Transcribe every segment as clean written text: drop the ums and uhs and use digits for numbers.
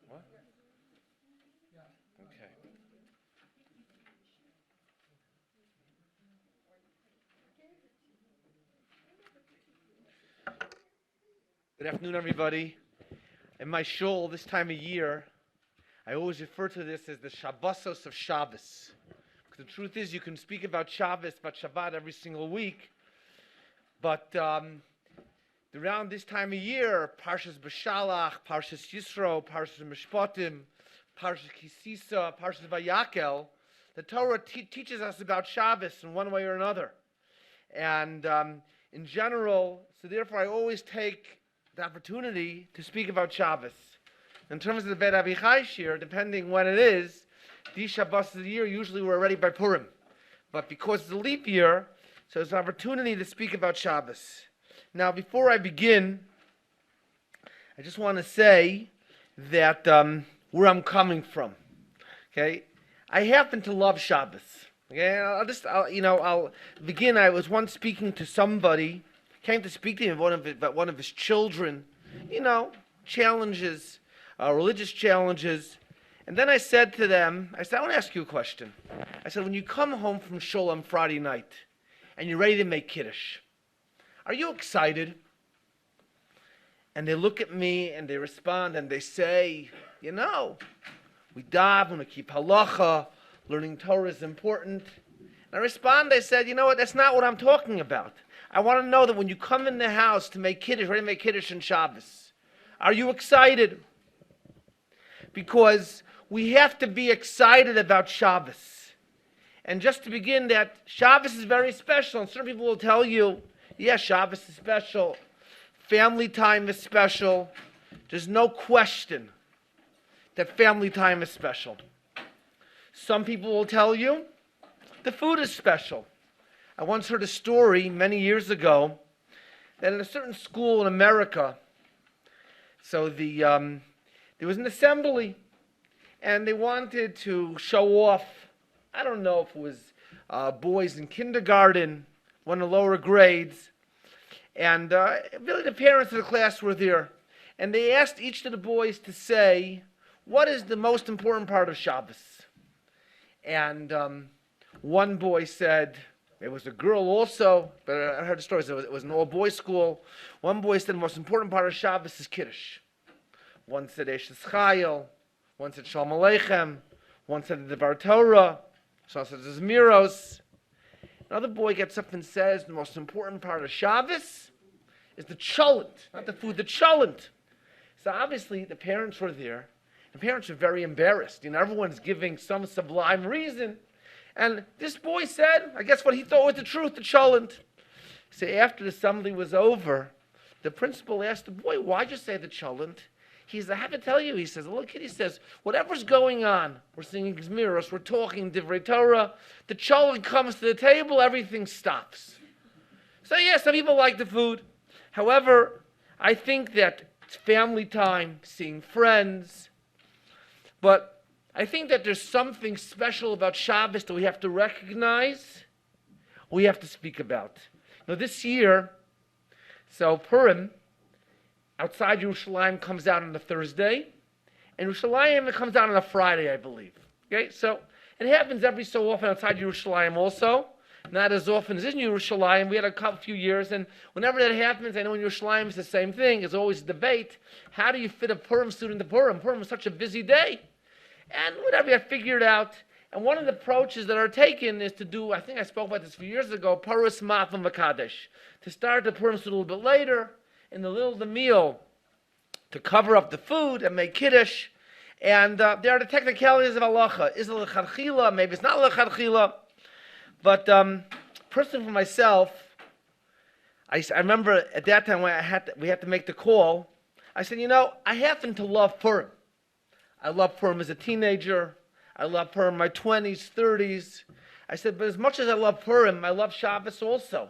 What? Okay. Good afternoon, everybody. In my shul this time of year, I always refer to this as the Shabbosos of Shabbos. Because the truth is, you can speak about Shabbos, about Shabbat every single week, but around this time of year, Parshas B'Shalach, Parshas Yisro, Parshas Mishpatim, Parshas Kisisa, Parshas Vayakel, the Torah teaches us about Shabbos in one way or another. And in general, so therefore I always take the opportunity to speak about Shabbos. In terms of the Bet Avichai Shir, depending when it is, these Shabbos of the year usually we're already by Purim. But because it's a leap year, so it's an opportunity to speak about Shabbos. Now, before I begin, I just want to say that where I'm coming from. Okay, I happen to love Shabbos. Okay, I'll begin. I was once speaking to somebody, came to speak to him about one of his children, challenges, religious challenges. And then I said to them, I want to ask you a question. I said, when you come home from shul on Friday night and you're ready to make Kiddush, are you excited? And they look at me and they respond and they say, we daven, we keep halacha, learning Torah is important. And I respond, I said, that's not what I'm talking about. I want to know that when you come in the house to make Kiddush, ready to make Kiddush on Shabbos, are you excited? Because we have to be excited about Shabbos. And just to begin, that Shabbos is very special. And certain people will tell you, yes, Shabbos is special. Family time is special. There's no question that family time is special. Some people will tell you the food is special. I once heard a story many years ago that in a certain school in America, so there was an assembly, and they wanted to show off, I don't know if it was boys in kindergarten, one of the lower grades, and really the parents of the class were there. And they asked each of the boys to say, what is the most important part of Shabbos? And one boy said, it was a girl also, but I heard the story, so it was an all-boys school. One boy said the most important part of Shabbos is Kiddush. One said Eshes Chayil, one said Shalom Aleichem, one said the Devar Torah, someone said the Zmiros. Another boy gets up and says the most important part of Shabbos is the cholent, not the food, the cholent. So obviously the parents were there. The parents were very embarrassed. Everyone's giving some sublime reason. And this boy said, I guess what he thought was the truth, the cholent. So after the assembly was over, the principal asked the boy, why'd you say the cholent? He said, I have to tell you, he says, a little kid, he says, whatever's going on, we're singing Zmiros, we're talking Divrei Torah, the cholent comes to the table, everything stops. So yeah, some people like the food. However, I think that it's family time, seeing friends, but I think that there's something special about Shabbos that we have to recognize, we have to speak about. Now this year, so Purim, outside Yerushalayim comes out on a Thursday, and Yerushalayim it comes out on a Friday, I believe. Okay, so it happens every so often outside Yerushalayim also, not as often as in Yerushalayim. We had a few years, and whenever that happens, I know in Yerushalayim it's the same thing. There's always a debate. How do you fit a Purim student to Purim? Purim is such a busy day. And whatever, I figured out. And one of the approaches that are taken is to do, I think I spoke about this a few years ago, Paris Matam Vakadesh. To start the Purim student a little bit later, in the middle of the meal, to cover up the food and make Kiddush. And there are the technicalities of halacha. Is it l'chadchila? Maybe it's not l'chadchila. But personally for myself, I remember at that time when we had to make the call, I said, I happen to love Purim. I loved Purim as a teenager. I loved Purim in my 20s, 30s. I said, but as much as I love Purim, I love Shabbos also.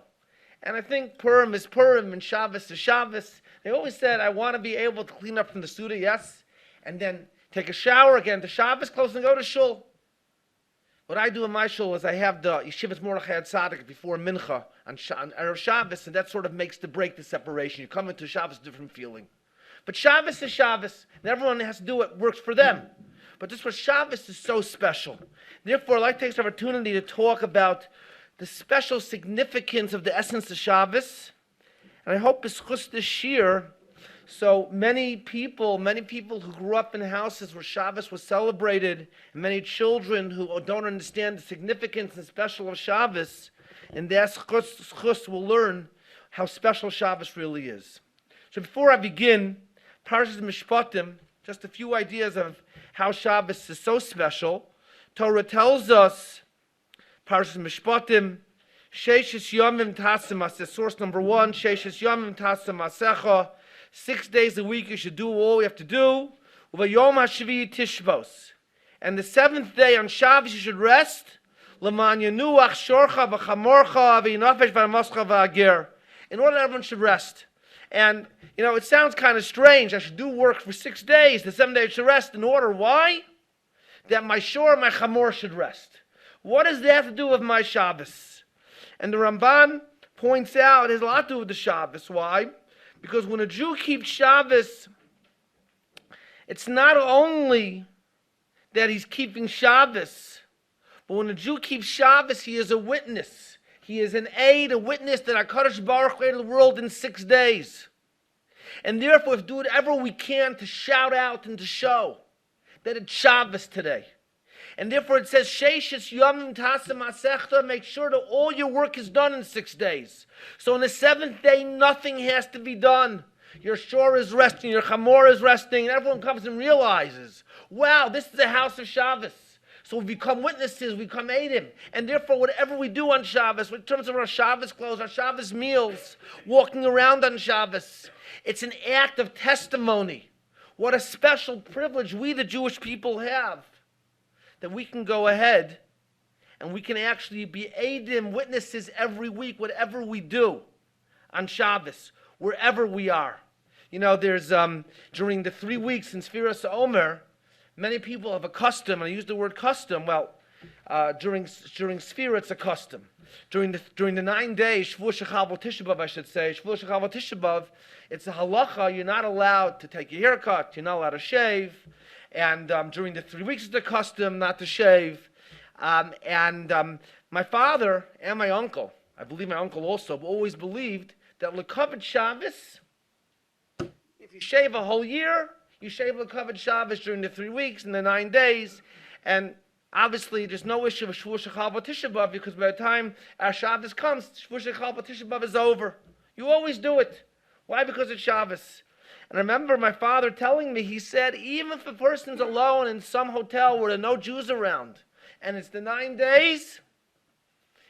And I think Purim is Purim and Shabbos is Shabbos. They always said, I want to be able to clean up from the Suda, yes, and then take a shower again to Shabbos, close and go to shul. What I do in my shul is I have the Yeshivas Mordechai Tzaddik before Mincha on Erev Shabbos, and that sort of makes the break, the separation. You come into Shabbos, different feeling. But Shabbos is Shabbos, and everyone has to do what works for them. But this was Shabbos is so special. Therefore, I'd like to take this opportunity to talk about the special significance of the essence of Shabbos. And I hope b'schus this year, so many people who grew up in houses where Shabbos was celebrated, and many children who don't understand the significance and special of Shabbos, and that schus will learn how special Shabbos really is. So before I begin, Parshas Mishpatim, just a few ideas of how Shabbos is so special. Torah tells us, Parshas Mishpatim, Sheishis Yomim Tasim Aseh, source number 1, Sheishis Yomim Tasim Asecha, 6 days a week you should do all we have to do. Uvayom HaShvi'i Tishbos. And the 7th day on Shabbos you should rest. L'man Yenuach Shorcha V'chamorcha V'yinafesh V'amoscha V'agir. In order that everyone should rest. And, it sounds kind of strange. I should do work for 6 days. The 7th day I should rest in order. Why? That my shor and my chamor should rest. What does that have to do with my Shabbos? And the Ramban points out it has a lot to do with the Shabbos. Why? Because when a Jew keeps Shabbos, it's not only that he's keeping Shabbos, but when a Jew keeps Shabbos, he is a witness. He is an aid, a witness that HaKadosh Baruch Hu created the world in 6 days. And therefore, we have to do whatever we can to shout out and to show that it's Shabbos today. And therefore it says, Sheishis Yomim Tasim Asechta, make sure that all your work is done in 6 days. So on the 7th day, nothing has to be done. Your shore is resting, your chamor is resting, and everyone comes and realizes, wow, this is the house of Shabbos. So we become witnesses, we become Eidim. And therefore, whatever we do on Shabbos, in terms of our Shabbos clothes, our Shabbos meals, walking around on Shabbos, it's an act of testimony. What a special privilege we, the Jewish people, have. That we can go ahead and we can actually be Eidim, witnesses every week, whatever we do on Shabbos, wherever we are. There's, during the 3 weeks in Sfiras Omer, many people have a custom, and I use the word custom, during Sfira it's a custom. During the 9 days, Shvu Shechal Tisha B'Av, I should say, Shvu Shechal Tisha B'Av, it's a halacha, you're not allowed to take your haircut, you're not allowed to shave, and during the 3 weeks it's a custom not to shave. My father and my uncle, I believe my uncle also, always believed that L'Kavod Shabbos, if you shave a whole year, you shave L'Kavod Shabbos during the 3 weeks and the 9 days, and obviously there's no issue with Shvu Shechal Tisha B'Av, because by the time our Shabbos comes, Shvu Shechal Tisha B'Av is over. You always do it. Why? Because it's Shabbos. And I remember my father telling me, he said, even if a person's alone in some hotel where there are no Jews around, and it's the 9 days,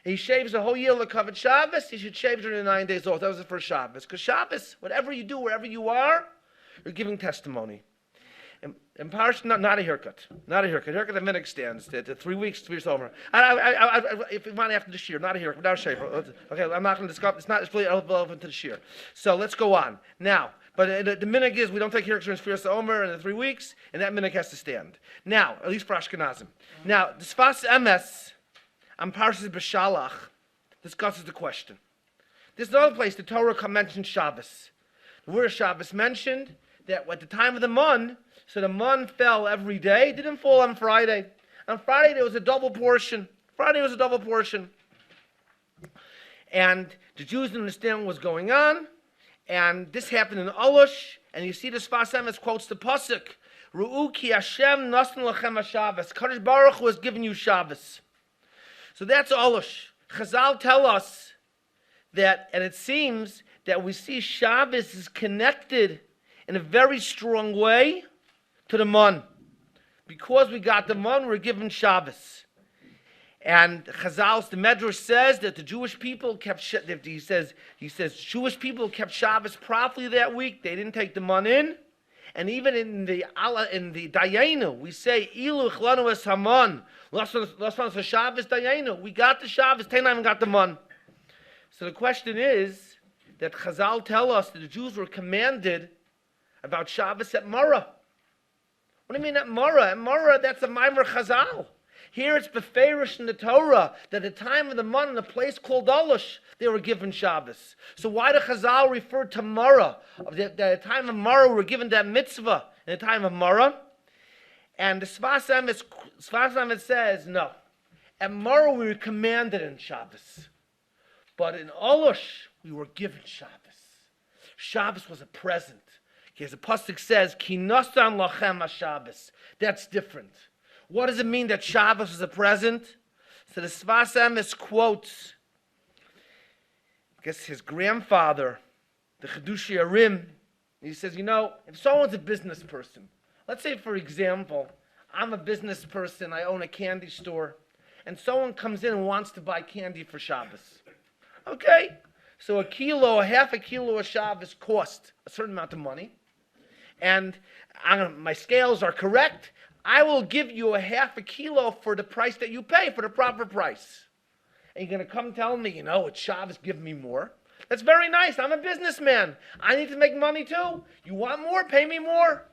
he shaves a whole year L'Kavod Shabbos, he should shave during the 9 days off. That was the first Shabbos. Because Shabbos, whatever you do, wherever you are, you're giving testimony. And Parish, not a haircut. Not a haircut. Haircut at minhag stands. The 3 weeks, 3 weeks over. If you want after the shear, not a haircut, not a shave. Okay, I'm not going to discuss. It's really relevant to the shear. So let's go on. Now, but the minhag is we don't take haircuts during Sfiras Omer in the 3 weeks, and that minhag has to stand. Now, at least for Ashkenazim. Now, the Sfas Emes on Parshas B'Shalach discusses the question. There's another place the Torah mentions Shabbos. The word Shabbos mentioned that at the time of the Mun, so the Mun fell every day. It didn't fall on Friday. On Friday there was a double portion. And the Jews didn't understand what was going on. And this happened in Olush. And you see the Sfas Emes quotes the Pasuk, Ru'u ki Hashem nasan lachem HaShabbos. Kadosh Baruch Hu has given you Shabbos. So that's Olush. Chazal tell us that, and it seems that we see Shabbos is connected in a very strong way to the Mun. Because we got the Mun, we're given Shabbos. And Chazal, the Medrash says that the Jewish people kept, he says Jewish people kept Shabbos properly that week. They didn't take the Mun in. And even in the Dayenu, we say, Ilu chlanu es haman, lasman Shabbos Dayenu. We got the Shabbos, they not even got the Mun. So the question is that Chazal tell us that the Jews were commanded about Shabbos at Mara. What do you mean at Mara? At Mara, that's a Maimer Chazal. Here it's beferish in the Torah that at the time of the month in a place called Olush, they were given Shabbos. So why do Chazal refer to Mara? That at the time of Mara we were given that mitzvah in the time of Mara. And the Sfas Emes says, no. At Mara we were commanded in Shabbos. But in Olush we were given Shabbos. Shabbos was a present. As the pasuk says, Ki nosan lachem ha-Shabbos. That's different. What does it mean that Shabbos is a present? So the Sfas Emes quotes, I guess his grandfather, the Chedushi Arim. He says, if someone's a business person, let's say for example, I'm a business person, I own a candy store, and someone comes in and wants to buy candy for Shabbos. Okay, so half a kilo of Shabbos costs a certain amount of money, and my scales are correct. I will give you a half a kilo for the price that you pay, for the proper price. And you're going to come tell me, it's Shabbos, give me more. That's very nice. I'm a businessman. I need to make money too. You want more? Pay me more.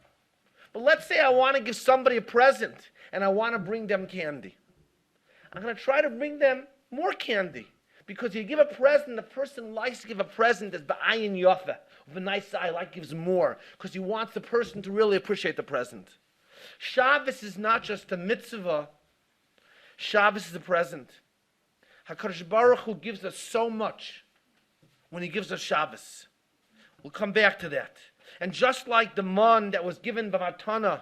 But let's say I want to give somebody a present and I want to bring them candy. I'm going to try to bring them more candy. Because you give a present, the person likes to give a present that's ba'ayin yofa, with a nice eye, gives more, because he wants the person to really appreciate the present. Shabbos is not just a mitzvah. Shabbos is a present. HaKadosh Baruch Hu gives us so much when he gives us Shabbos. We'll come back to that. And just like the man that was given by Matana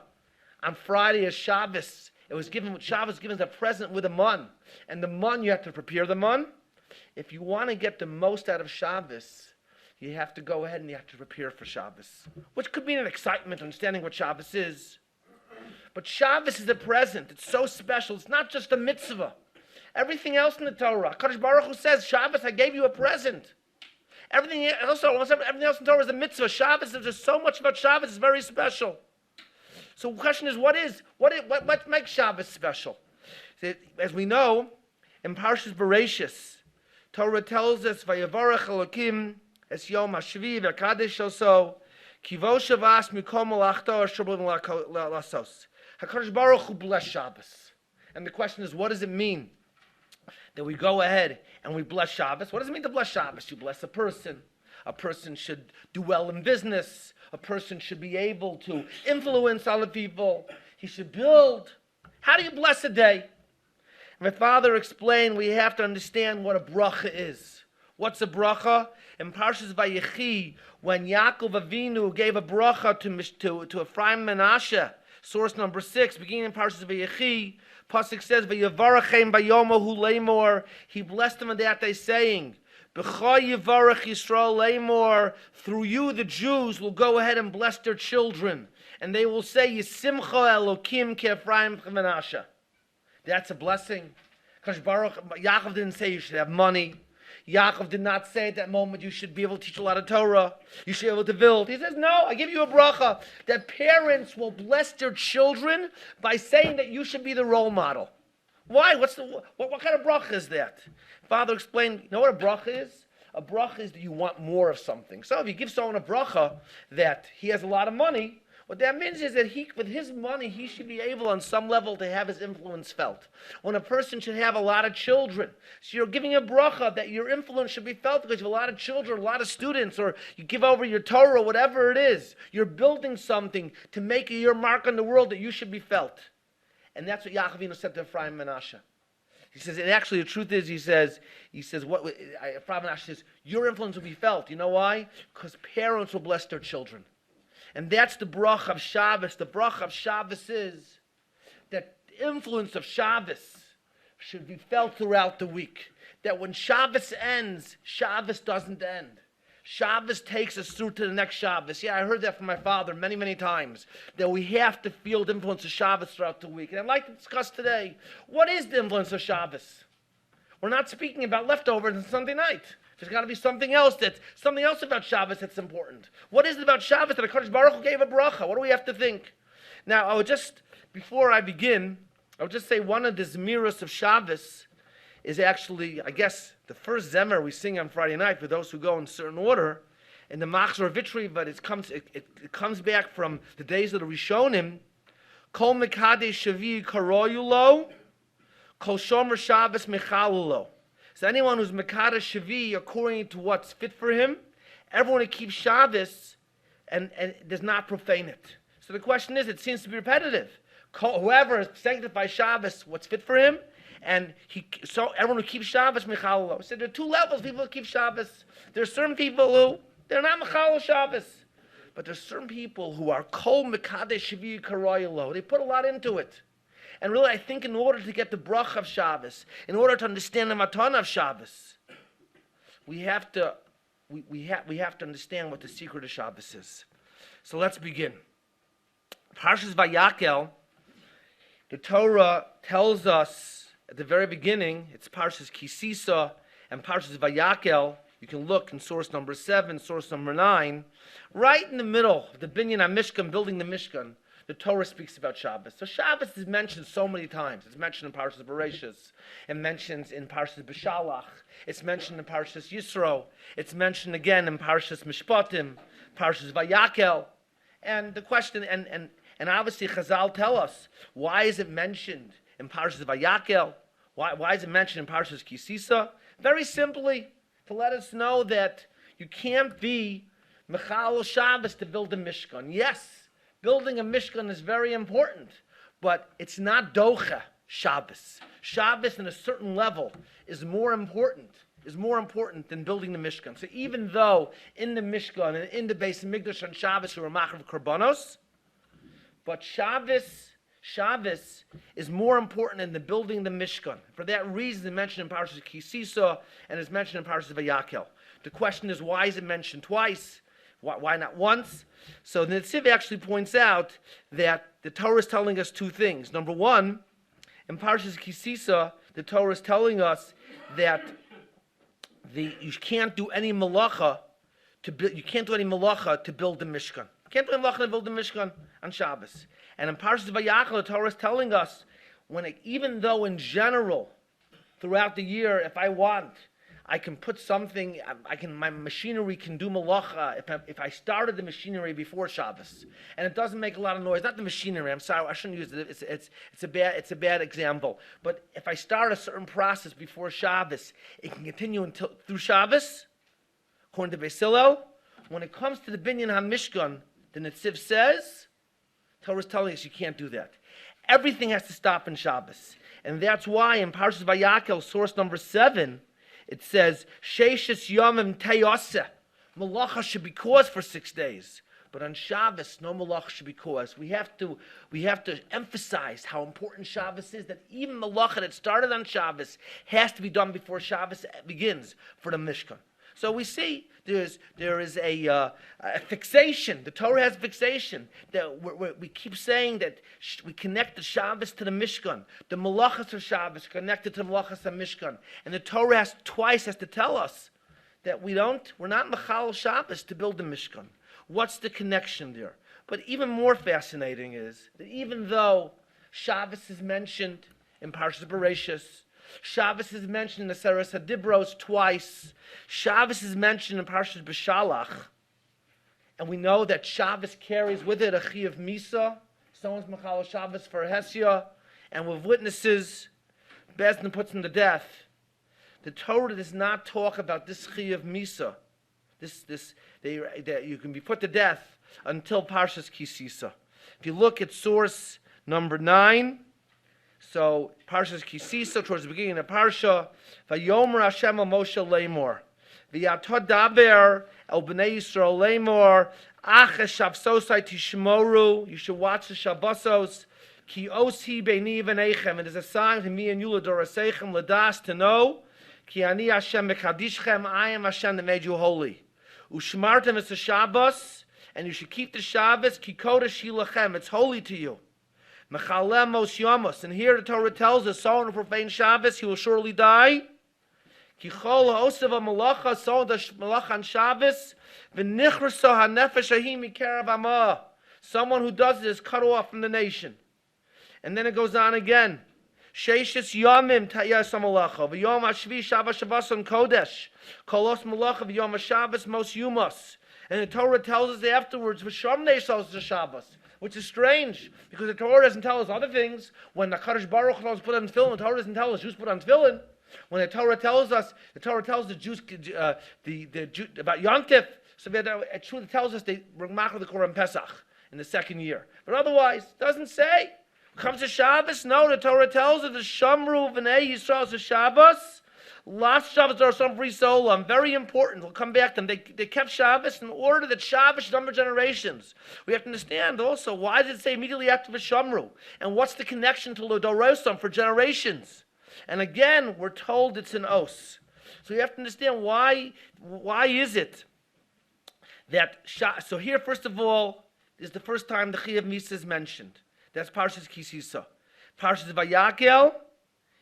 on Friday as Shabbos, Shabbos given as a present with a man. And the man, you have to prepare the man. If you want to get the most out of Shabbos, you have to go ahead and you have to prepare for Shabbos, which could mean an excitement, understanding what Shabbos is. But Shabbos is a present. It's so special. It's not just a mitzvah. Everything else in the Torah, HaKadosh Baruch Hu says, Shabbos, I gave you a present. Everything else in the Torah is a mitzvah. Shabbos, there's just so much about Shabbos. It's very special. So the question is, what makes Shabbos special? As we know, in Parshas Bereshis, Torah tells us, Vayavarach Elokim es Yom HaShvi v'Kadesh oso kivo shavas mikom malachto asher lasos. HaKadosh Baruch Hu bless Shabbos. And the question is, what does it mean that we go ahead and we bless Shabbos? What does it mean to bless Shabbos? You bless a person. A person should do well in business. A person should be able to influence other people. He should build. How do you bless a day? My father explained we have to understand what a bracha is. What's a bracha? In Parshas Vayechi, when Yaakov Avinu gave a bracha to Ephraim Menashe, source number 6, beginning in Parshas Vayechi, pasuk says, "Vayavarachem bayomahu lemor." He blessed them on that day, saying, "B'cha yivarach Yisrael lemor." Through you, the Jews will go ahead and bless their children, and they will say, "Yisimcha Elokim ke Ephraim Menashe." That's a blessing. Because Yaakov didn't say you should have money. Yaakov did not say at that moment you should be able to teach a lot of Torah. You should be able to build. He says, no, I give you a bracha that parents will bless their children by saying that you should be the role model. Why? What kind of bracha is that? Father explained, you know what a bracha is? A bracha is that you want more of something. So if you give someone a bracha that he has a lot of money, what that means is that with his money, he should be able on some level to have his influence felt. When a person should have a lot of children, so you're giving a bracha that your influence should be felt because you have a lot of children, a lot of students, or you give over your Torah, whatever it is. You're building something to make your mark on the world that you should be felt. And that's what Yaakov Avinu said to Ephraim Menashe. He says, and actually the truth is, he says, Ephraim Menashe says, your influence will be felt. You know why? Because parents will bless their children. And that's the bracha of Shabbos. The bracha of Shabbos is that the influence of Shabbos should be felt throughout the week. That when Shabbos ends, Shabbos doesn't end. Shabbos takes us through to the next Shabbos. Yeah, I heard that from my father many, many times. That we have to feel the influence of Shabbos throughout the week. And I'd like to discuss today, what is the influence of Shabbos? We're not speaking about leftovers on Sunday night. There's got to be something else about Shabbos that's important. What is it about Shabbos that HaKadosh Baruch Hu gave a bracha? What do we have to think? Now, before I begin, I would just say one of the Zemiros of Shabbos is actually, I guess, the first Zemer we sing on Friday night for those who go in certain order, in the Machzor Vitri, but it comes back from the days of the Rishonim. Kol Mekadesh Shavi Karoyu Lo, Kol shomer Shabbos mechalulo. So anyone who's mekada shavi according to what's fit for him, everyone who keeps Shabbos and does not profane it. So the question is, it seems to be repetitive. Whoever sanctifies Shabbos, what's fit for him, and so everyone who keeps Shabbos mechalulo. So there are two levels of people who keep Shabbos. There are certain people who they're not mechalal Shabbos, but there's certain people who are kol mekadesh shavi karoyalo. They put a lot into it. And really, I think in order to get the bracha of Shabbos, in order to understand the matana of Shabbos, we have to understand what the secret of Shabbos is. So let's begin. Parshas Vayakel, the Torah tells us at the very beginning, it's Parshas Kisisa and Parshas Vayakel. You can look in source number 7, source number 9. Right in the middle of the Binyan HaMishkan, building the Mishkan, the Torah speaks about Shabbos. So Shabbos is mentioned so many times. It's mentioned in Parshas Bereshis. It mentions in Parshas B'Shalach. It's mentioned in Parshas Yisro. It's mentioned again in Parshas Mishpatim, Parshas Vayakel. And the question, and obviously Chazal tell us, why is it mentioned in Parshas Vayakel? Why is it mentioned in Parshas Kisisa? Very simply, to let us know that you can't be Mechal Shabbos to build a Mishkan. Yes, building a Mishkan is very important, but it's not Docha Shabbos. Shabbos in a certain level is more important than building the Mishkan. So even though in the Mishkan and in the Beis Hamikdash on Shabbos we are Machav Korbanos, but Shabbos is more important than the building the Mishkan. For that reason, it's mentioned in Parshas Kisisa and it's mentioned in Parshas Vayakel. The question is, why is it mentioned twice? Why not once? So the Netziv actually points out that the Torah is telling us two things. Number one, in Parshas Kisisa, the Torah is telling us that you can't do any malacha to build the Mishkan. You can't do any malacha to build the Mishkan on Shabbos. And in Parshas Vayakel, the Torah is telling us even though in general, throughout the year, if I want, I can put something. My machinery can do malacha if I started the machinery before Shabbos, and it doesn't make a lot of noise. Not the machinery. I'm sorry, I shouldn't use it. It's a bad example. But if I start a certain process before Shabbos, it can continue through Shabbos. According to Beis Hillel, when it comes to the Binyan HaMishkan, the Netziv says, Torah is telling us you can't do that. Everything has to stop in Shabbos, and that's why in Parshas Vayakel, source number 7. It says, Sheishis Yomim Teyoseh. Malacha should be caused for 6 days. But on Shabbos, no malacha should be caused. We have to emphasize how important Shabbos is, that even malacha that started on Shabbos has to be done before Shabbos begins for the Mishkan. So we see there is a fixation. The Torah has fixation. That we keep saying that we connect the Shabbos to the Mishkan. The Malachas of Shabbos connected to the Malachas of Mishkan. And the Torah has to tell us that we're not Mechal Shabbos to build the Mishkan. What's the connection there? But even more fascinating is that even though Shabbos is mentioned in Parshas Bereshis, Shabbos is mentioned in the Seres HaDibros twice. Shabbos is mentioned in Parshas B'Shalach. And we know that Shabbos carries with it a Chiyuv Misa. Someone's Mechal Shabbos for a Hesia. And with witnesses, Bezdin puts him to death. The Torah does not talk about this Chiyuv Misa. That you can be put to death until Parshas Kisisa. If you look at source number 9, so Parshas Kisisa, towards the beginning of Parsha, Vayomer Hashem el Moshe Lemor, V'yatod daber el bnei Yisrael Lemor, Ach eshavsosai tishmoru. You should watch the Shabbosos. Ki osi beini v'neichem. It is a sign to me and you l'doraseichem l'das to know. Ki ani Hashem mekadishchem. I am Hashem that made you holy. Ushmartem es Shabbos, and you should keep the Shabbos. Ki kodesh hilachem. It's holy to you. Mechalem mos yomos. And here the Torah tells us, someone who profanes Shabbos, he will surely die. Ki chol ha'osav ha'malacha, someone does malacha on Shabbos, v'nichrasa ha'nefesh ha'hi mikerav amah. Someone who does it is cut off from the nation. And then it goes on again. Sheishis yomim ta'yas ha'malacha, v'yom ha'shvi Shabbos Shabboson kodesh, kolos malacha v'yom ha'Shabbos mos yumos. And the Torah tells us afterwards, v'shom neishos the Shabbos. which is strange, because the Torah doesn't tell us other things. When the Kadosh Baruch Hu put on tefillin, the Torah doesn't tell us Jews put on tefillin. When the Torah tells the Jews about Yom Tif, so it truly tells us they bring Machar the Korban Pesach in the second year. But otherwise, it doesn't say. When it comes to Shabbos, no, the Torah tells us the Shamru V'nei Yisrael is Shabbos. Last Shabbos are some free solam, very important. We'll come back to them. They kept Shabbos in order that Shabbos should number generations. We have to understand also, why does it say immediately after the Shamru? And what's the connection to Lodorosam for generations? And again, we're told it's an os. So you have to understand why is it that, so here first of all, is the first time the Chiyuv Misa is mentioned. That's Parshas Kisisa. Parshas Vayakel,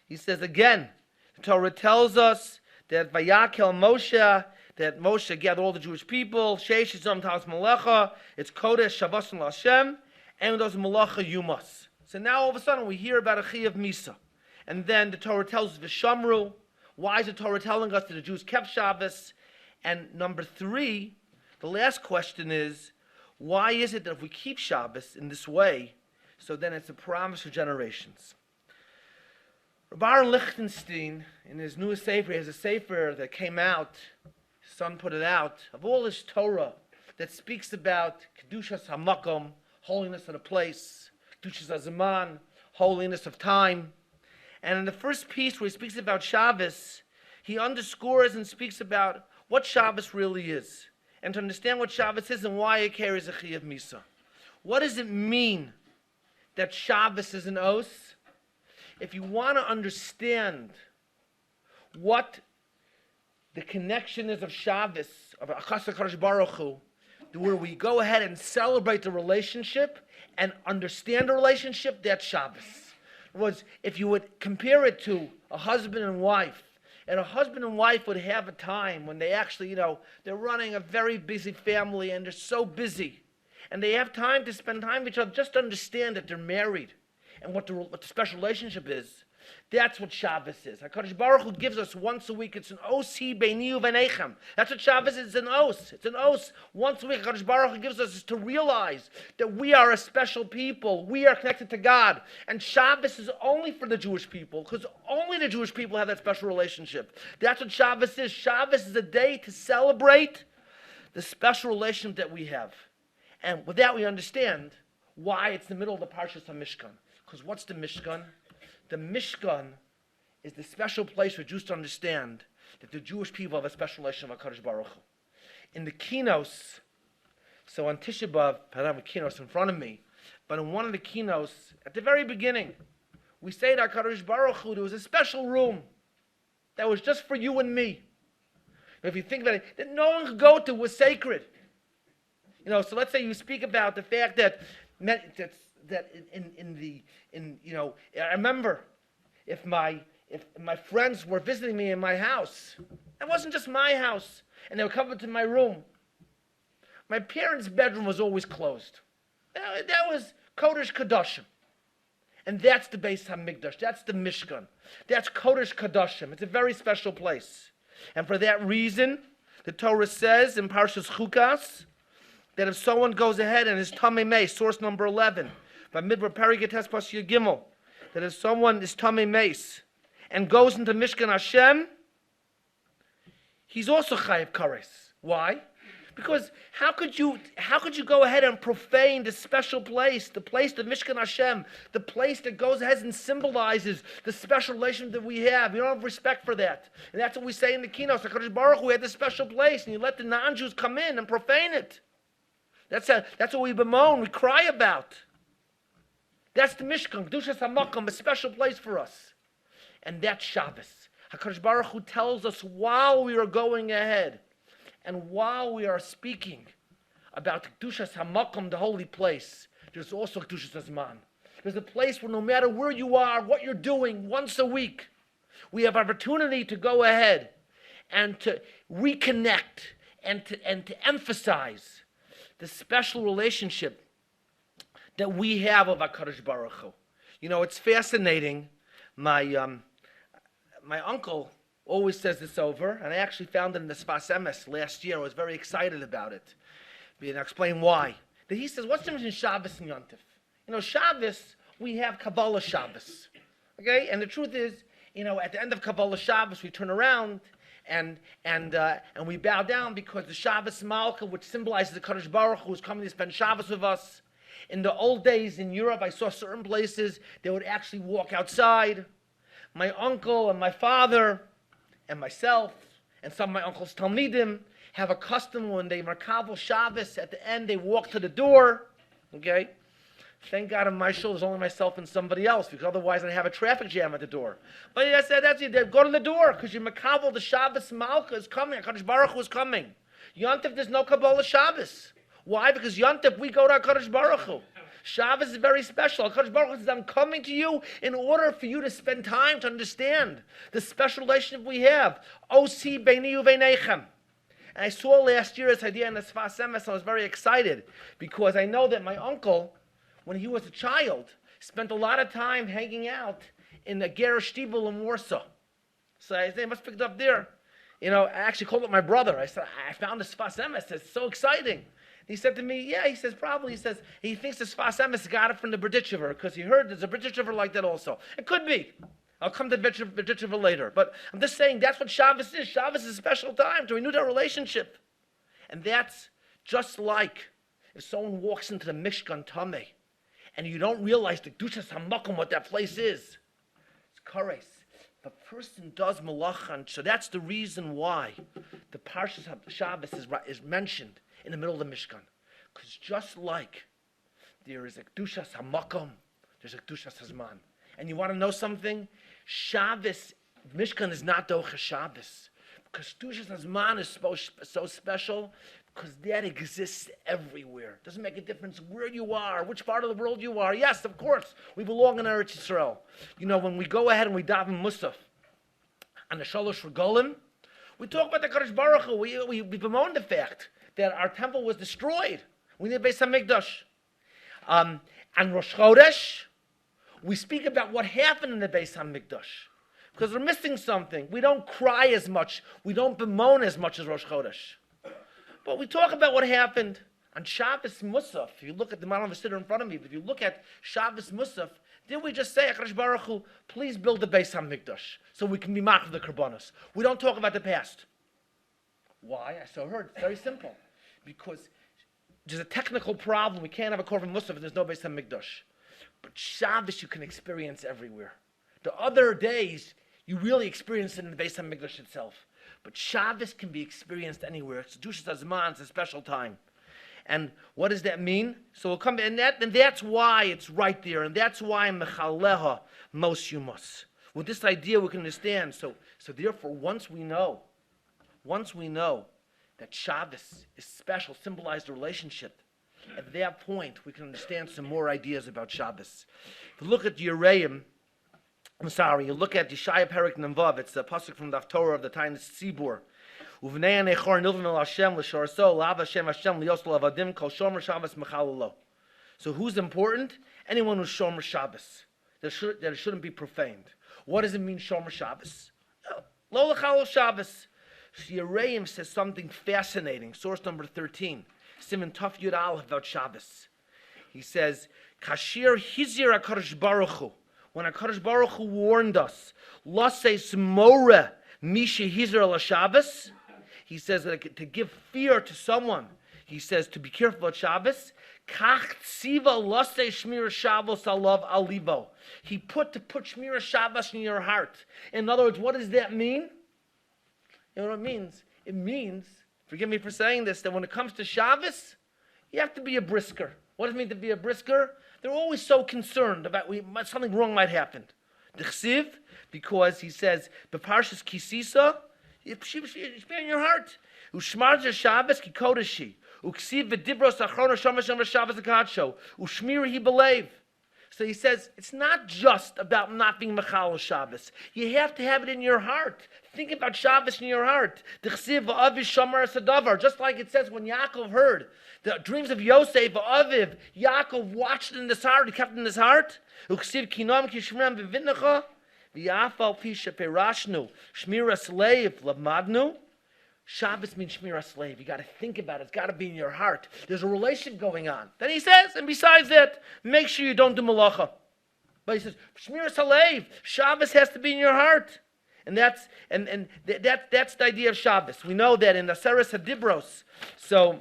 he says again, the Torah tells us that Vayakel Moshe, that Moshe gathered all the Jewish people, Sheish Yizom Taos Melecha, it's Kodesh Shavos L'Hashem, and those Melecha Yumas. So now all of a sudden we hear about a Chiyuv Misa. And then the Torah tells us V'Shamru. Why is the Torah telling us that the Jews kept Shabbos? And number 3, the last question is, why is it that if we keep Shabbos in this way, so then it's a promise for generations? Rabbi Lichtenstein, in his newest sefer, he has a sefer that came out, his son put it out, of all his Torah that speaks about Kedushas HaMakom, holiness of the place, Kedushas HaZaman, holiness of time. And in the first piece where he speaks about Shabbos, he underscores and speaks about what Shabbos really is, and to understand what Shabbos is and why it carries a Chiyuv Misa. What does it mean that Shabbos is an os? If you want to understand what the connection is of Shabbos, of Achas HaKadosh Baruch Hu, where we go ahead and celebrate the relationship and understand the relationship, that's Shabbos. In other words, if you would compare it to a husband and wife, and a husband and wife would have a time when they actually, they're running a very busy family and they're so busy, and they have time to spend time with each other, just to understand that they're married and what the special relationship is. That's what Shabbos is. HaKadosh Baruch Hu gives us once a week. It's an osi beini uvenechem. That's what Shabbos is. It's an os. It's an os. Once a week, HaKadosh Baruch Hu gives us is to realize that we are a special people. We are connected to God. And Shabbos is only for the Jewish people, because only the Jewish people have that special relationship. That's what Shabbos is. Shabbos is a day to celebrate the special relationship that we have. And with that, we understand why it's the middle of the Parshas HaMishkan. Because what's the Mishkan? The Mishkan is the special place for Jews to understand that the Jewish people have a special relationship with HaKadosh Baruch Hu. In the keynotes, so on Tisha B'Av, I don't have a keynote in front of me, but in one of the keynotes, at the very beginning, we say to HaKadosh Baruch Hu, there was a special room that was just for you and me. If you think about it, that no one could go to, was sacred. So let's say you speak about the fact that I remember if my friends were visiting me in my house, it wasn't just my house, and they would come into my room. My parents' bedroom was always closed. That was Kodesh Kodashim. And that's the Beis HaMikdash. That's the Mishkan. That's Kodesh Kodashim. It's a very special place. And for that reason, the Torah says in Parshas Chukas that if someone goes ahead and is Tamei Meis, source number 11, by Midbar Perigetes Pasya Gimel, that if someone is Tamei Meis and goes into Mishkan Hashem, he's also Chayiv Kares. Why? Because how could you go ahead and profane the special place, the place, the Mishkan Hashem, the place that goes ahead and symbolizes the special relationship that we have? You don't have respect for that. And that's what we say in the keynotes. HaKadosh Baruch Hu had this special place, and you let the non-Jews come in and profane it. That's what we bemoan, we cry about. That's the Mishkan, Kedushas HaMakom, a special place for us. And that's Shabbos. HaKadosh Baruch Hu tells us while we are going ahead, and while we are speaking about Kedushas HaMakom, the holy place, there's also Kedushas HaZman. There's a place where no matter where you are, what you're doing, once a week, we have opportunity to go ahead and to reconnect and to emphasize the special relationship that we have of HaKadosh Baruch Hu. It's fascinating. My uncle always says this over, and I actually found it in the Sfas Emes last year. I was very excited about it. And I'll explain why. that he says, what's the difference in Shabbos and Yontif? You know, Shabbos, we have Kabbalah Shabbos. Okay? And the truth is, you know, at the end of Kabbalah Shabbos, we turn around and we bow down because the Shabbos Malka, which symbolizes the Kadosh Baruch Hu, who's coming to spend Shabbos with us. In the old days in Europe, I saw certain places they would actually walk outside. My uncle and my father and myself and some of my uncle's Talmidim have a custom when they Merkabel Shabbos, at the end they walk to the door. Okay? Thank God on my shoulders only myself and somebody else, because otherwise I'd have a traffic jam at the door. But that's it. Go to the door, because you're Merkabel, the Shabbos Malka is coming. HaKadosh Baruch Hu is coming. Yontif, there's no Kabbalah Shabbos. Why? Because Yontif, we go to HaKadosh Baruch Hu. Shabbos is very special. HaKadosh Baruch Hu says, I'm coming to you in order for you to spend time to understand the special relationship we have. Osi beini uveinechem. And I saw last year this idea in the Sfas Emes, I was very excited, because I know that my uncle, when he was a child, spent a lot of time hanging out in the Gerish Shtibel in Warsaw. So I said, they must pick it up there. You know, I actually called up my brother. I said, I found the Sfas Emes. It's so exciting. He said to me, yeah, he says, probably. He says, he thinks the Sfas Emes got it from the Berditchever, because he heard there's a Berditchever like that also. It could be. I'll come to Berditchever later. But I'm just saying, that's what Shabbos is. Shabbos is a special time to renew that relationship. And that's just like if someone walks into the Mishkan Tameh, and you don't realize the Kedushas HaMakom, what that place is. It's Kares. The person does Malachan, so that's the reason why the Parshas Shabbos is mentioned in the middle of the Mishkan. Because just like there is a Kedushas HaMakom, there's a Kedushas HaZman. And you want to know something? Shabbos, Mishkan is not Docha Shabbos. Because Kedushas HaZman is so special, because that exists everywhere. It doesn't make a difference where you are, which part of the world you are. Yes, of course, we belong in Eretz Yisrael. You know, when we go ahead and we daven Musaf on the Shalosh Regolim, we talk about the Kadosh Baruch Hu. We bemoan the fact that our temple was destroyed. We need Beis HaMikdash. On Rosh Chodesh, we speak about what happened in the Beis HaMikdash, because we're missing something. We don't cry as much. We don't bemoan as much as Rosh Chodesh. But we talk about what happened on Shabbos Musaf. If you look at the Maran V'Siddur in front of me, but if you look at Shabbos Musaf, did we just say, HaKadosh Baruch Hu, please build the Beis HaMikdash so we can be marked for the Karbanos? We don't talk about the past. Why? I so heard. It's very simple. Because there's a technical problem. We can't have a Korban Musaf if there's no Beis HaMikdash. But Shabbos you can experience everywhere. The other days, you really experience it in the Beis HaMikdash itself. But Shabbos can be experienced anywhere. It's Kedushas HaZman, it's a special time. And what does that mean? So we'll come, and that's why it's right there, and that's why Mechaleha Mos Yumas. With this idea we can understand. So therefore, once we know that Shabbos is special, symbolized the relationship, at that point we can understand some more ideas about Shabbos. If you look at Yereim, you look at Yeshaya Perik Namvav, it's the pasuk from the Torah of the Tainis Tzibur. Uvnei anechor nilvim el Hashem l'shorso lav Hashem Hashem liyosel avadim kol shomer Shabbos mechalalo. So who's important? Anyone who's shomer Shabbos. That it shouldn't be profaned. What does it mean shomer Shabbos? Lo l'chalo Shabbos. Yereim says something fascinating. Source number 13. Siman Taf Yud Aleph about Shabbos. He says, Kashir hizir HaKadosh Baruch Hu. When HaKadosh Baruch Hu warned us, Lasei Smore Misha Hizir La Shabbos, he says that to give fear to someone, he says to be careful at Shabbos. Kach Tziva Lasei Shmir Shabbos Alav Alibo. He put Shmir Shabbos in your heart. In other words, what does that mean? You know what it means? It means, forgive me for saying this, that when it comes to Shabbos, you have to be a brisker. What does it mean to be a brisker? They're always so concerned about something wrong might happen. The Chsiv, because he says, Beparshas Kisisa, it's in your heart. Ushmarja Shabbos ki kodeshi. Uksiv v'dibros achrona shomer Shabbos akadsho. Ushmir hi belev. So he says, it's not just about not being Mechal Shabbos. You have to have it in your heart. Think about Shabbos in your heart. Just like it says when Yaakov heard the dreams of Yosef, Aviv, Yaakov watched it in his heart, he kept it in his heart. Shabbos means Shmira slave. You got to think about it. It's got to be in your heart. There's a relationship going on. Then he says, and besides that, make sure you don't do malacha. But he says, Shmira slave. Shabbos has to be in your heart. And that's the idea of Shabbos. We know that in the Aseres Hadibros. So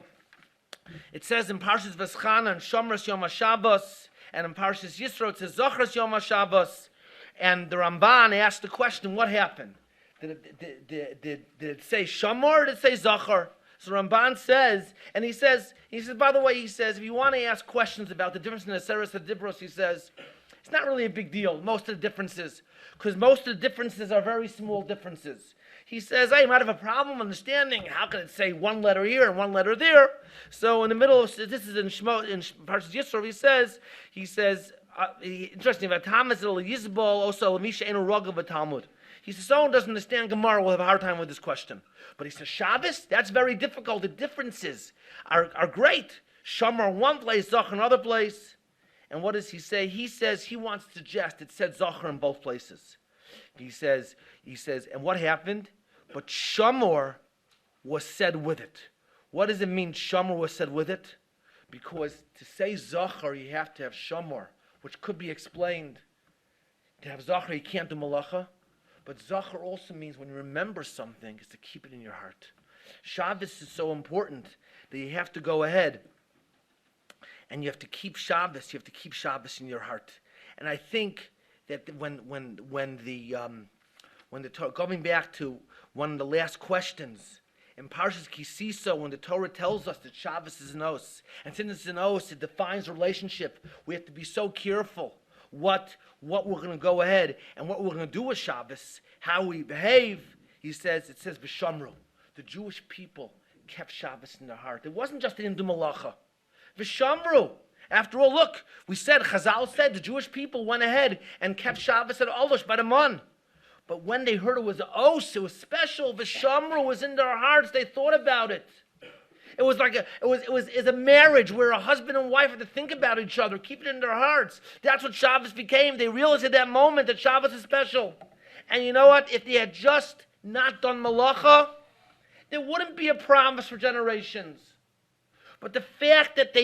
it says in Parshas V'schana and Shomras Yom HaShabbos, and in Parshas Yisro it says Zochras Yom HaShabbos. And the Ramban asked the question, what happened? Did it say Shamor or did it say Zachar? So Ramban says, and he says, by the way, he says, if you want to ask questions about the difference in the Aseres Hadibros, he says, it's not really a big deal, most of the differences, because most of the differences are very small differences. He says, hey, you might have a problem understanding, how can it say one letter here and one letter there? So in the middle of, this is in Parshas Yisro, he says, interesting, V'atamas el Yizbol, also Misha Enu Rogav V'Talmud. He says, someone doesn't understand Gemara will have a hard time with this question. But he says, Shabbos, that's very difficult. The differences are great. Shamar one place, Zachar another place. And what does he say? He says he wants to suggest it said Zachar in both places. He says, and what happened? But Shamor was said with it. What does it mean Shamor was said with it? Because to say Zachar, you have to have Shamor, which could be explained. To have Zachar, you can't do Malacha. But Zachar also means when you remember something, is to keep it in your heart. Shabbos is so important that you have to go ahead and you have to keep Shabbos. You have to keep Shabbos in your heart. And I think that when the Torah, going back to one of the last questions in Parshas Kisisa, when the Torah tells us that Shabbos is an os, and since it's an os, it defines relationship. We have to be so careful what we're going to go ahead and what we're going to do with Shabbos, how we behave. It says V'shamru. The Jewish people kept Shabbos in their heart. It wasn't just they didn't do malacha. V'shamru. After all, look, Chazal said the Jewish people went ahead and kept Shabbos at Olosh by the Mon. But when they heard it was os, it was special. V'shamru was in their hearts. They thought about it. It was like a marriage where a husband and wife had to think about each other, keep it in their hearts. That's what Shabbos became. They realized at that moment that Shabbos is special. And you know what? If they had just not done malacha, there wouldn't be a promise for generations. But the fact that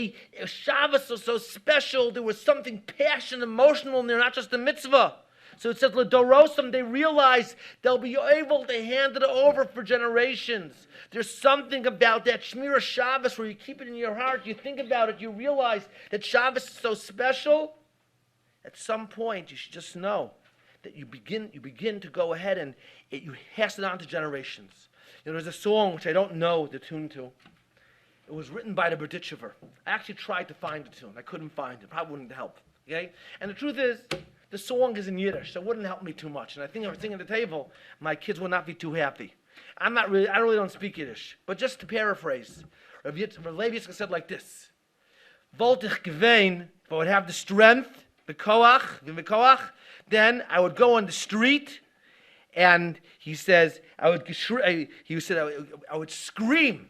Shabbos was so special, there was something passionate, emotional in there, not just a mitzvah. So it says, L'dorosam, they realize they'll be able to hand it over for generations. There's something about that Shmira Shabbos where you keep it in your heart, you think about it, you realize that Shabbos is so special. At some point, you should just know that you begin to go ahead and you pass it on to generations. You know, there's a song which I don't know the tune to. It was written by the Berditchever. I actually tried to find the tune. I couldn't find it. Probably wouldn't help. Okay? And the truth is, the song is in Yiddish, so it wouldn't help me too much. And I think if I was singing at the table, my kids would not be too happy. I really don't speak Yiddish. But just to paraphrase, Rabbi Yitzchak said like this: Wollte ich gewein, if I would have the strength, the koach, then I would go on the street, and he says, I would scream.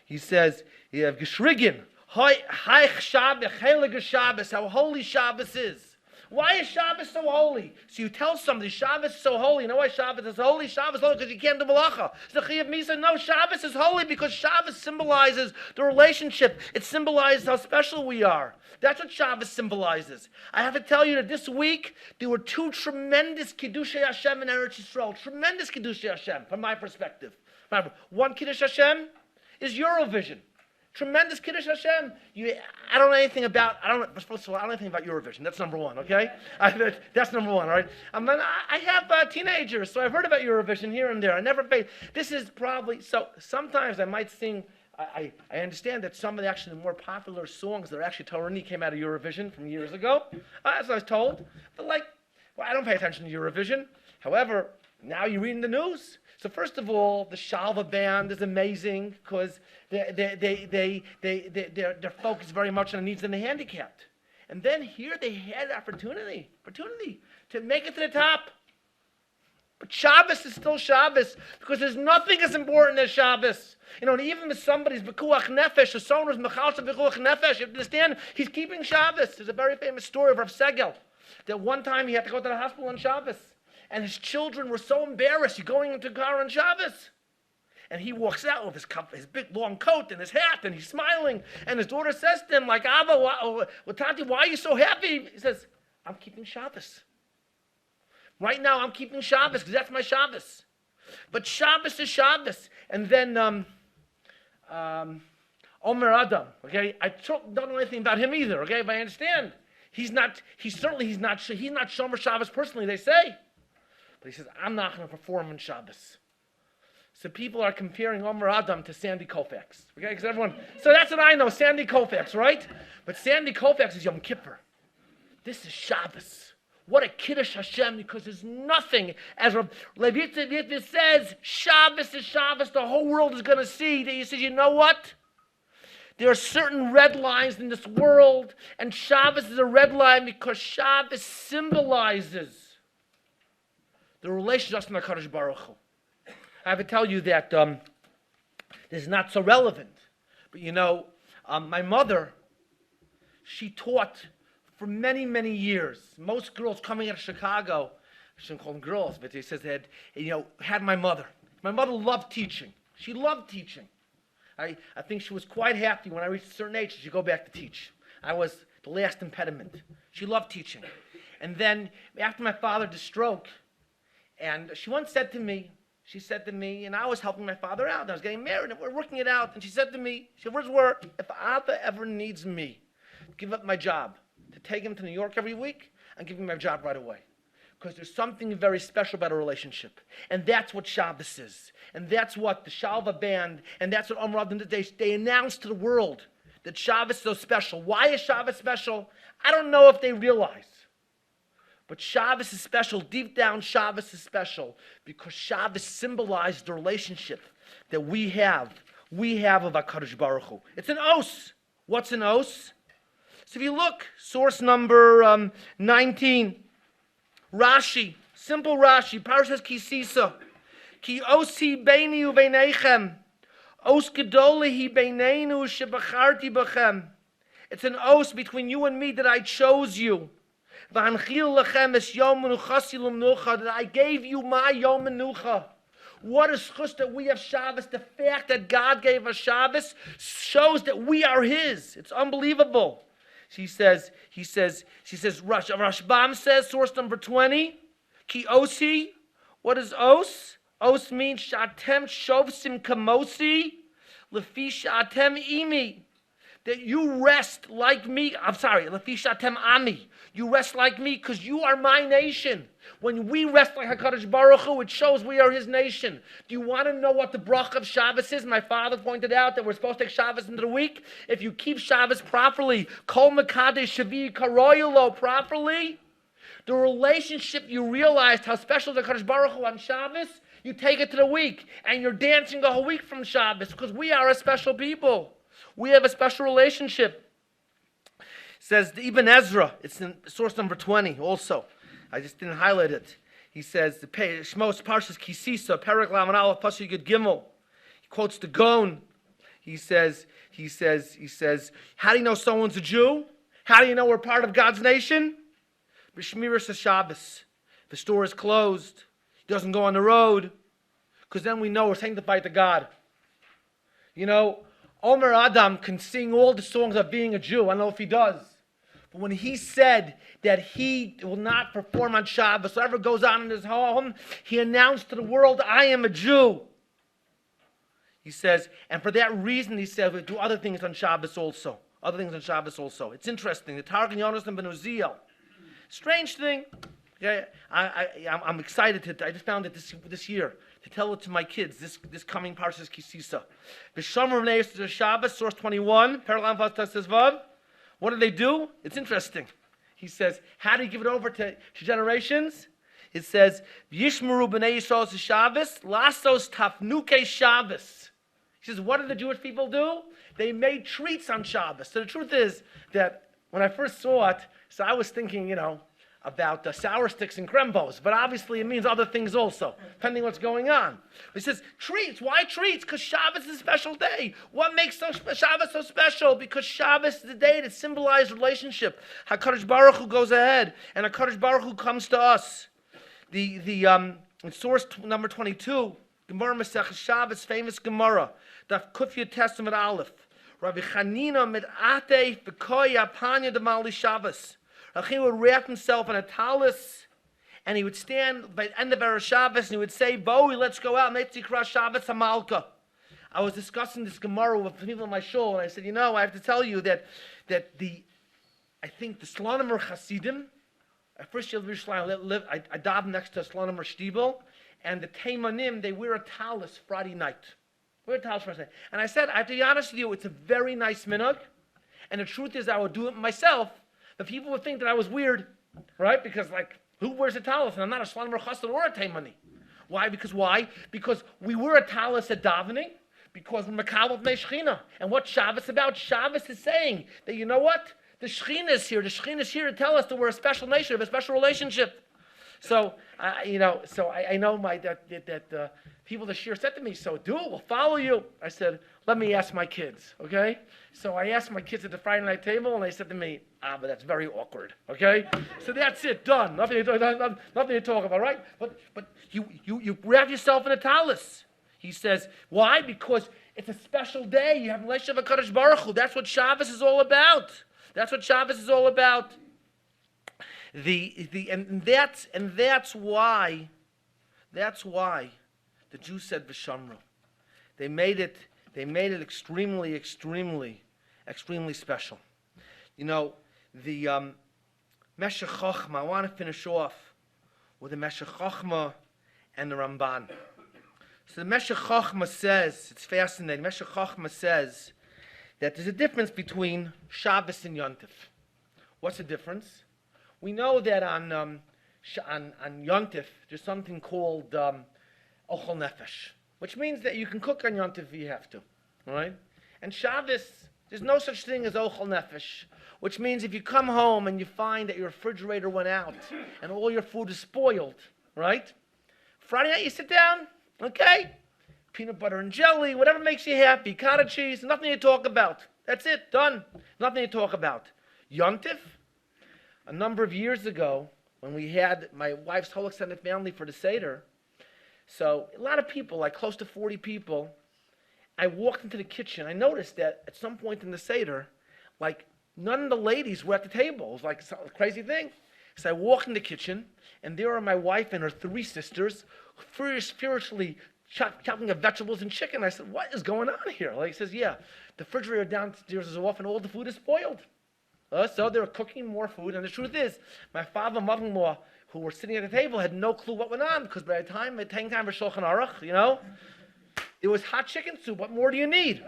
He says, you have geschrigen, Haich Shabbos, Heilige Shabbos, how holy Shabbos is. Why is Shabbos so holy? So you tell somebody Shabbos is so holy. You know why Shabbos is holy? Shabbos is holy because you can't do malacha. So Chayav Misa, no, Shabbos is holy because Shabbos symbolizes the relationship. It symbolizes how special we are. That's what Shabbos symbolizes. I have to tell you that this week there were two tremendous Kiddushei Hashem in Eretz Yisrael. Tremendous Kiddushei Hashem, from my perspective. One Kiddush Hashem is Eurovision. Tremendous Kiddush Hashem. I don't know anything about Eurovision. That's number one, okay? That's number one, all right? I have teenagers, so I've heard about Eurovision here and there. I never paid. This is probably, so sometimes I might sing, I understand that some of the actually more popular songs that are actually Torani came out of Eurovision from years ago, as I was told. But I don't pay attention to Eurovision. However, now you read in the news. So first of all, the Shalva band is amazing because they're focused very much on the needs of the handicapped. And then here they had opportunity to make it to the top. But Shabbos is still Shabbos because there's nothing as important as Shabbos. You know, and even if somebody's bekuach nefesh, or someone who's mechalsha bekuach nefesh, you have to understand he's keeping Shabbos. There's a very famous story of Rav Segel that one time he had to go to the hospital on Shabbos. And his children were so embarrassed. You're going into car on Shabbos. And he walks out with his big long coat and his hat, and he's smiling. And his daughter says to him, like, Abba, Tati, why are you so happy? He says, I'm keeping Shabbos. Right now, I'm keeping Shabbos because that's my Shabbos. But Shabbos is Shabbos. And then Omer Adam, okay? I don't know anything about him either, okay? But I understand. He's not Shomer Shabbos personally, they say. But he says, I'm not going to perform on Shabbos. So people are comparing Omer Adam to Sandy Koufax, okay? So that's what I know, Sandy Koufax, right? But Sandy Koufax is Yom Kippur. This is Shabbos. What a Kiddush Hashem, because there's nothing, as Leviticus says, Shabbos is Shabbos, the whole world is going to see. That he says, you know what? There are certain red lines in this world, and Shabbos is a red line because Shabbos symbolizes the relationship to HaKadosh Baruch Hu. I have to tell you that this is not so relevant, but you know, my mother, she taught for many, many years. Most girls coming out of Chicago, I shouldn't call them girls, but they says they had my mother. My mother loved teaching. She loved teaching. I think she was quite happy when I reached a certain age that she'd go back to teach. I was the last impediment. She loved teaching. And then after my father had a stroke, and she once said to me, and I was helping my father out, and I was getting married, and we were working it out, and she said to me, words were, if Abba ever needs me, give up my job, to take him to New York every week, and give him my job right away. Because there's something very special about a relationship. And that's what Shabbos is. And that's what the Shalva band, and that's what Omer Adam did. They announced to the world that Shabbos is so special. Why is Shabbos special? I don't know if they realize. But Shabbos is special. Deep down, Shabbos is special because Shabbos symbolizes the relationship that we have with HaKadosh Baruch Hu. It's an os. What's an os? So if you look, source number 19, Rashi, simple Rashi, Parshas Kisisa, Ki osi beini uveinechem, os gedoli beineinu shebacharti bachem. It's an os between you and me that I chose you. V'hanchil lechem es yom menuchasi l'menucha, that I gave you my yom menucha. What a schus that we have Shabbos. The fact that God gave us Shabbos shows that we are His. It's unbelievable. Rashbam says, source number 20, Ki osi, what is os? Os means shatem shovsim kamosi, lefi shatem imi, that you rest like me. Lefi shatem ami, you rest like me because you are my nation. When we rest like HaKadosh Baruch Hu, it shows we are His nation. Do you want to know what the bracha of Shabbos is? My father pointed out that we're supposed to take Shabbos into the week. If you keep Shabbos properly, Kol Mekadesh Shavi Karoyalo properly, the relationship, you realized how special the HaKadosh Baruch Hu on Shabbos, you take it to the week, and you're dancing the whole week from Shabbos because we are a special people. We have a special relationship. It says the Ibn Ezra, it's in source number 20 also. I just didn't highlight it. He says, the Shmos Parshas Kisisa, Perek Laman Aleph Pasuk Yud Gimel. He quotes the Gaon. He says, how do you know someone's a Jew? How do you know we're part of God's nation? B'shmiras HaShabbos. The store is closed. He doesn't go on the road. Because then we know we're sanctified to God. You know, Omer Adam can sing all the songs of being a Jew. I don't know if he does. But when he said that he will not perform on Shabbos, whatever goes on in his home, he announced to the world, I am a Jew. He says, and for that reason, he said, we do other things on Shabbos also. It's interesting. The Targum Yonasan ben Uziel. Strange thing. Okay, I'm excited I just found it this year to tell it to my kids. This coming Parshas Kisisa. B'shomer v'nei Shabbos, source 21. Paralam Vastas Vav. What do they do? It's interesting. He says, how do you give it over to generations? It says, Yishmeru b'nei Yisrael Shabbos, lasos tafnuke Shabbos. He says, what did the Jewish people do? They made treats on Shabbos. So the truth is that when I first saw it, so I was thinking, about sour sticks and crembos, but obviously it means other things also, depending on what's going on. He says, treats. Why treats? Because Shabbos is a special day. What makes Shabbos so special? Because Shabbos is the day that symbolizes relationship. HaKadosh Baruch Hu goes ahead, and HaKadosh Baruch Hu comes to us. In source number 22, Gemara Masech Shabbos, famous Gemara. Daf Kufya Testament Aleph. Rabbi Chanina mit Ate V'koya Panya Demali Shabbos. Rabbi Chanina would wrap himself in a talus, and he would stand by the end of Erev Shabbos, and he would say, Bowie, let's go out, Metzikra Shabbos Hamalka. I was discussing this Gemara with people in my shul, and I said, I have to tell you that I think the Slonimer Hasidim, at first year of Yerushalayim, I davened next to a Slonimer Shtibel, and the Teimanim, they wear a talus Friday night. And I said, I have to be honest with you, it's a very nice minhag, and the truth is I would do it myself, but people would think that I was weird, right? Because, who wears a talus? And I'm not a Slonimer Chassid or a Teimani. Why? Because we wear a talus at davening, because we're Makabel Bnei Shechina. And what Shabbos about? Shabbos is saying that, you know what? The Shechina is here. The Shechina is here to tell us that we're a special nation, we have a special relationship. So, I know that people this year said to me, so do it, we'll follow you. I said, let me ask my kids, okay? So I asked my kids at the Friday night table, and they said to me, but that's very awkward, okay? So that's it, done. Nothing to talk about, right? But you wrap yourself in a talus. He says, why? Because it's a special day. You have a relationship with HaKadosh Baruch Hu. That's what Shabbos is all about. That's what Shabbos is all about. And that's why the Jews said V'shamru. They made it extremely, extremely, extremely special. The Meshech Chochma, I want to finish off with the Meshech Chochma and the Ramban. So the Meshech Chochma says, it's fascinating, Meshech Chochma says that there's a difference between Shabbos and Yontif. What's the difference? We know that on Yontif, there's something called Ochel Nefesh, which means that you can cook on Yontif if you have to, all right? And Shabbos, there's no such thing as Ochel Nefesh, which means if you come home and you find that your refrigerator went out and all your food is spoiled, right? Friday night you sit down, okay? Peanut butter and jelly, whatever makes you happy, cottage cheese, nothing to talk about. That's it, done. Nothing to talk about. Yontif, a number of years ago, when we had my wife's whole extended family for the Seder, so a lot of people, close to 40 people, I walked into the kitchen. I noticed that at some point in the Seder, none of the ladies were at the table. It was a crazy thing. So I walked in the kitchen, and there are my wife and her 3 sisters, furiously chopping up vegetables and chicken. I said, what is going on here? He says, yeah, the refrigerator downstairs is off and all the food is spoiled. So they were cooking more food. And the truth is, my father and mother-in-law, who were sitting at the table, had no clue what went on, because by the time it came time for Shulchan Aruch, it was hot chicken soup. What more do you need?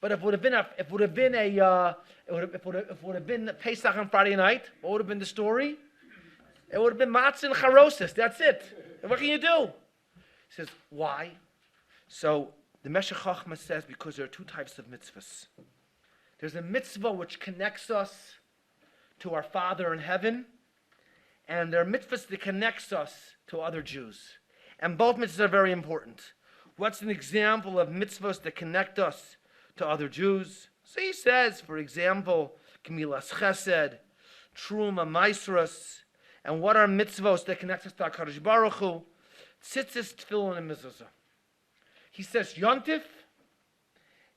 But if it would have been Pesach on Friday night, what would have been the story? It would have been matzah and charosis. That's it. And what can you do? He says, why? So the Meshech Chochma says, because there are 2 types of mitzvahs. There's a mitzvah which connects us to our Father in heaven, and there are mitzvahs that connects us to other Jews. And both mitzvahs are very important. What's an example of mitzvahs that connect us to other Jews? So he says, for example, Gemilas Chesed, Truma Maisras, and what are mitzvahs that connect us to HaKadosh Baruch Hu? Tzitzis, Tefillin, and Mezuzah. He says Yontif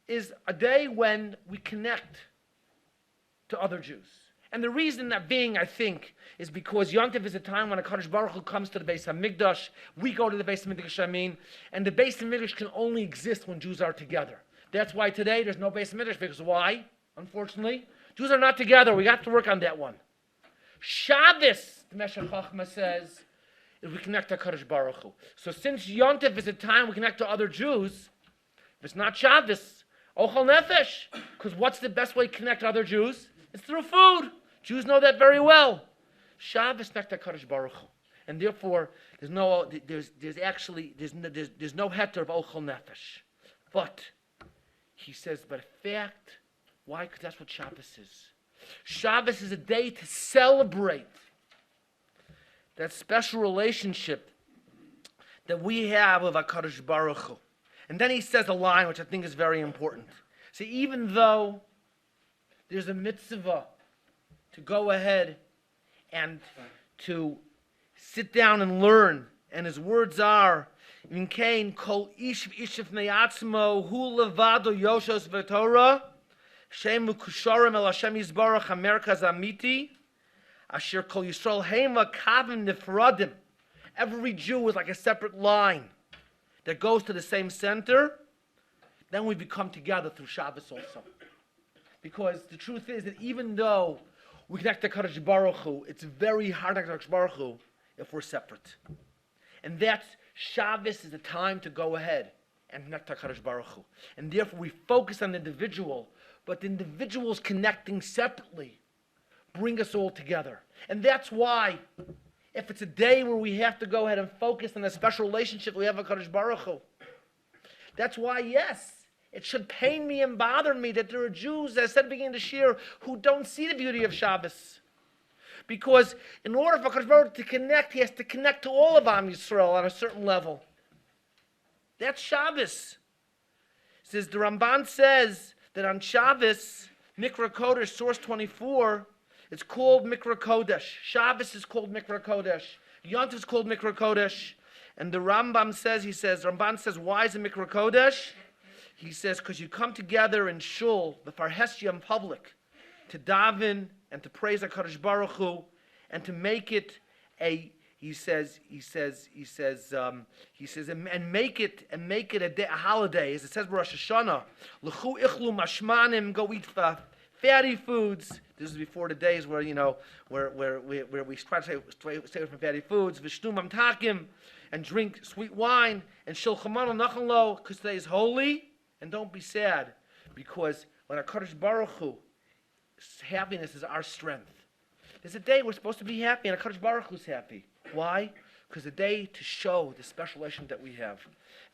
is a day when we connect to other Jews. And the reason that being, I think, is because Yontif is a time when HaKadosh Baruch Hu comes to the Beis HaMikdash. We go to the Beis HaMikdash, and the Beis HaMikdash can only exist when Jews are together. That's why today there's no Beis HaMikdash, because why? Unfortunately, Jews are not together. We have to work on that one. Shabbos, the Meshech Chochma says, is we connect to HaKadosh Baruch Hu. So since Yontif is a time we connect to other Jews, if it's not Shabbos, Ochel Nefesh, because what's the best way to connect to other Jews? It's through food. Jews know that very well. Shabbos connect to HaKadosh Baruch Hu. And therefore, there's no heter of Ochel Nefesh. But, he says, but in fact, why? Because that's what Shabbos is. Shabbos is a day to celebrate that special relationship that we have with HaKadosh Baruch Hu. And then he says a line which I think is very important. See, even though there's a mitzvah to go ahead and to sit down and learn, and his words are Vinkein kol ish v'ishif ne'atzmo hu levado yoshos v'torah shemu kushorim el Hashem yizbarach hamerkaz amiti asher kol Yisrael heima kavim nifradim. Every Jew is like a separate line that goes to the same center. Then we become together through Shabbos also. Because the truth is that even though we connect to Kadosh Baruch Hu, it's very hard to connect to Kadosh Baruch Hu if we're separate. And that's Shabbos is the time to go ahead and connect to Kadosh Baruch Hu. And therefore we focus on the individual, but the individuals connecting separately bring us all together. And that's why, if it's a day where we have to go ahead and focus on a special relationship we have with Kadosh Baruch Hu, that's why, yes, it should pain me and bother me that there are Jews, as I said at the beginning of this year, who don't see the beauty of Shabbos. Because in order for Kadosh Baruch Hu to connect, he has to connect to all of Am Yisrael on a certain level. That's Shabbos. It says, the Ramban says that on Shabbos, Mikra Kodesh, source 24, it's called Mikra Kodesh. Shabbos is called Mikra Kodesh. Yom Tov is called Mikra Kodesh. And the Ramban says, why is it Mikra Kodesh? He says, because you come together in shul, the Farhesya in public, to daven and to praise HaKadosh Baruch Hu, and to make it and make it a day, a holiday, as it says Rosh Hashanah. L'chu ichlu mashmanim, go eat fatty foods. This is before the days where where we try to stay away from fatty foods. V'shtu mamtakim, and drink sweet wine, and shulchamanu nachalo, because today is holy. And don't be sad, because when HaKadosh Baruch Hu, happiness is our strength. There's a day we're supposed to be happy, and HaKadosh Baruch Hu's happy. Why? Because the day to show the special relationship that we have.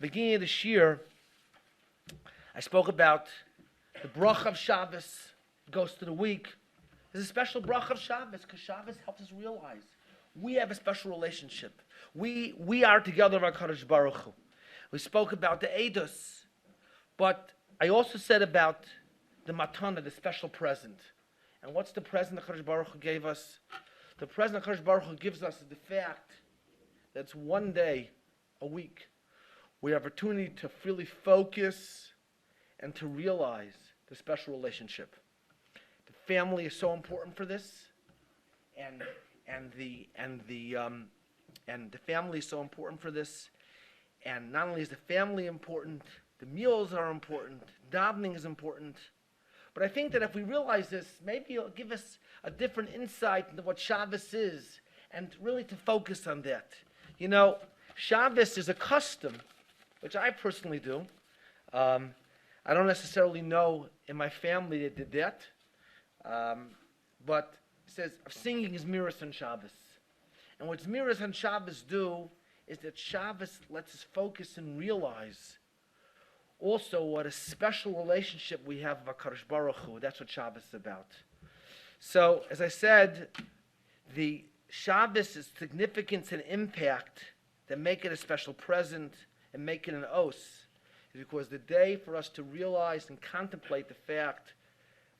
Beginning of this year, I spoke about the bracha of Shabbos. It goes to the week. There's a special bracha of Shabbos, because Shabbos helps us realize we have a special relationship. We are together with HaKadosh Baruch Hu. We spoke about the Eidos. But I also said about the matana, the special present. And what's the present that HaKadosh Baruch Hu gave us? The present that HaKadosh Baruch Hu gives us is the fact that it's one day a week. We have opportunity to really focus and to realize the special relationship. The family is so important for this, and the family is so important for this. And not only is the family important, the meals are important, davening is important. But I think that if we realize this, maybe it'll give us a different insight into what Shabbos is, and really to focus on that. You know, Shabbos is a custom, which I personally do. I don't necessarily know in my family that did that. But it says singing is miras on Shabbos. And what miras on Shabbos do is that Shabbos lets us focus and realize also what a special relationship we have with HaKadosh Baruch Hu. That's what Shabbos is about. So, as I said, the Shabbos is significance and impact that make it a special present and make it an os, is because the day for us to realize and contemplate the fact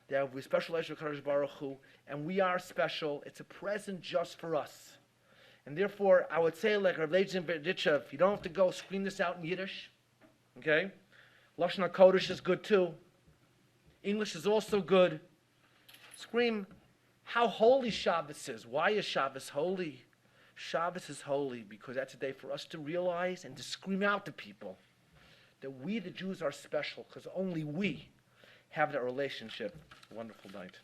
that we have a special relationship with HaKadosh Baruch Hu, and we are special. It's a present just for us. And therefore, I would say, like Rabbi Chayim Soloveichik, you don't have to go scream this out in Yiddish. Okay? Lashon HaKodesh is good too. English is also good. Scream how holy Shabbos is. Why is Shabbos holy? Shabbos is holy because that's a day for us to realize and to scream out to people that we, the Jews, are special because only we have that relationship. Wonderful night.